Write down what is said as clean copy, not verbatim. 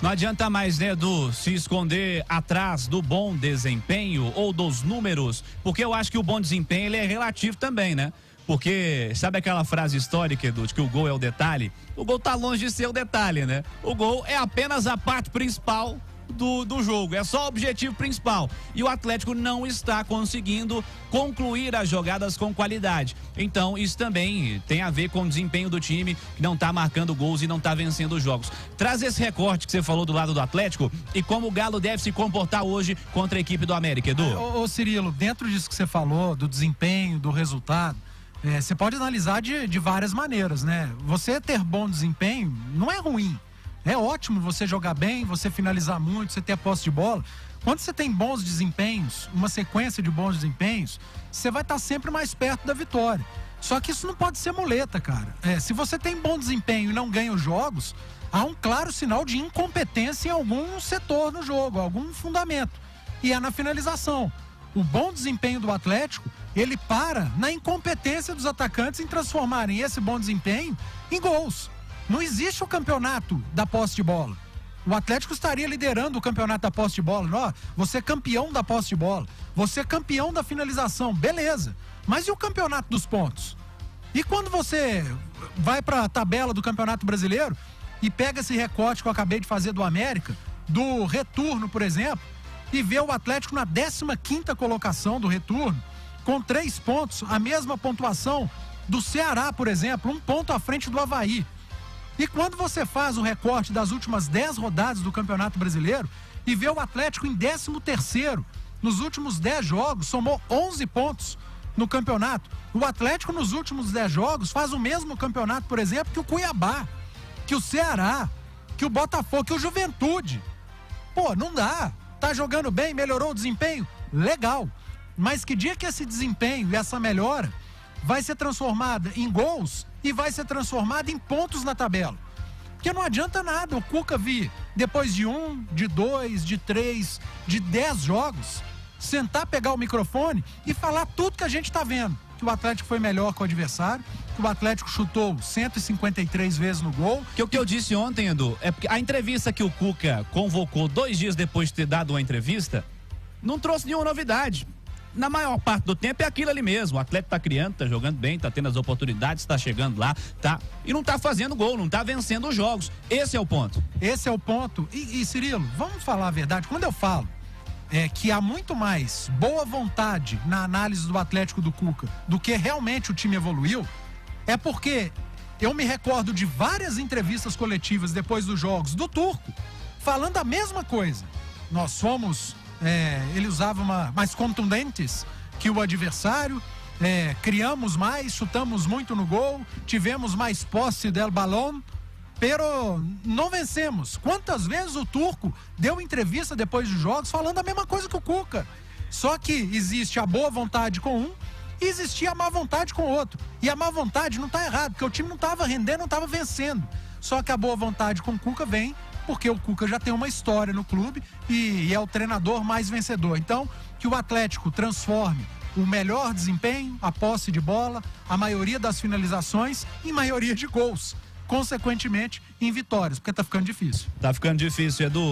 Não adianta mais, né, Edu, se esconder atrás do bom desempenho ou dos números, porque eu acho que o bom desempenho ele é relativo também, né? Porque, sabe aquela frase histórica, Edu, de que o gol é o detalhe? O gol tá longe de ser o detalhe, né? O gol é apenas a parte principal do jogo, é só o objetivo principal. E o Atlético não está conseguindo concluir as jogadas com qualidade. Então, isso também tem a ver com o desempenho do time, que não está marcando gols e não está vencendo os jogos. Traz esse recorte que você falou do lado do Atlético e como o Galo deve se comportar hoje contra a equipe do América, Edu. Ô Cirilo, dentro disso que você falou, do desempenho, do resultado, você pode analisar de várias maneiras, né? Você ter bom desempenho não é ruim. É ótimo você jogar bem, você finalizar muito, você ter a posse de bola. Quando você tem bons desempenhos, uma sequência de bons desempenhos, você vai estar sempre mais perto da vitória. Só que isso não pode ser muleta, cara. Se você tem bom desempenho e não ganha os jogos, há um claro sinal de incompetência em algum setor no jogo, algum fundamento. E é na finalização. O bom desempenho do Atlético, ele para na incompetência dos atacantes em transformarem esse bom desempenho em gols. Não existe o campeonato da posse de bola. O Atlético estaria liderando o campeonato da posse de bola. Ó, você é campeão da posse de bola. Você é campeão da finalização. Beleza. Mas e o campeonato dos pontos? E quando você vai para a tabela do Campeonato Brasileiro e pega esse recorte que eu acabei de fazer do América, do retorno, por exemplo, e vê o Atlético na 15ª colocação do retorno, com 3 pontos, a mesma pontuação do Ceará, por exemplo, 1 ponto à frente do Avaí. E quando você faz o recorte das últimas 10 rodadas do Campeonato Brasileiro e vê o Atlético em 13º, nos últimos 10 jogos, somou 11 pontos no campeonato. O Atlético nos últimos 10 jogos faz o mesmo campeonato, por exemplo, que o Cuiabá, que o Ceará, que o Botafogo, que o Juventude. Pô, não dá. Tá jogando bem, melhorou o desempenho? Legal. Mas que dia que esse desempenho e essa melhora vai ser transformada em gols e vai ser transformada em pontos na tabela? Porque não adianta nada o Cuca vir, depois de 1, de 2, de 3, de 10 jogos, sentar, pegar o microfone e falar tudo que a gente tá vendo. Que o Atlético foi melhor que o adversário, que o Atlético chutou 153 vezes no gol. Que o que eu disse ontem, Edu, é porque a entrevista que o Cuca convocou 2 dias depois de ter dado uma entrevista, não trouxe nenhuma novidade. Na maior parte do tempo é aquilo ali mesmo. O Atlético tá criando, tá jogando bem, tá tendo as oportunidades, tá chegando lá, tá. E não tá fazendo gol, não tá vencendo os jogos. Esse é o ponto. Esse é o ponto. E Cirilo, vamos falar a verdade. Quando eu falo que há muito mais boa vontade na análise do Atlético do Cuca do que realmente o time evoluiu, é porque eu me recordo de várias entrevistas coletivas depois dos jogos do Turco, falando a mesma coisa. Nós somos... ele usava mais contundentes que o adversário, criamos mais, chutamos muito no gol, tivemos mais posse del balão, pero não vencemos. Quantas vezes o Turco deu entrevista depois dos jogos falando a mesma coisa que o Cuca? Só que existe a boa vontade com um e existia a má vontade com o outro. E a má vontade não tá errado, porque o time não tava rendendo, não tava vencendo. Só que a boa vontade com o Cuca vem porque o Cuca já tem uma história no clube e é o treinador mais vencedor. Então, que o Atlético transforme o melhor desempenho, a posse de bola, a maioria das finalizações em maioria de gols. Consequentemente, em vitórias, porque tá ficando difícil. Tá ficando difícil, Edu.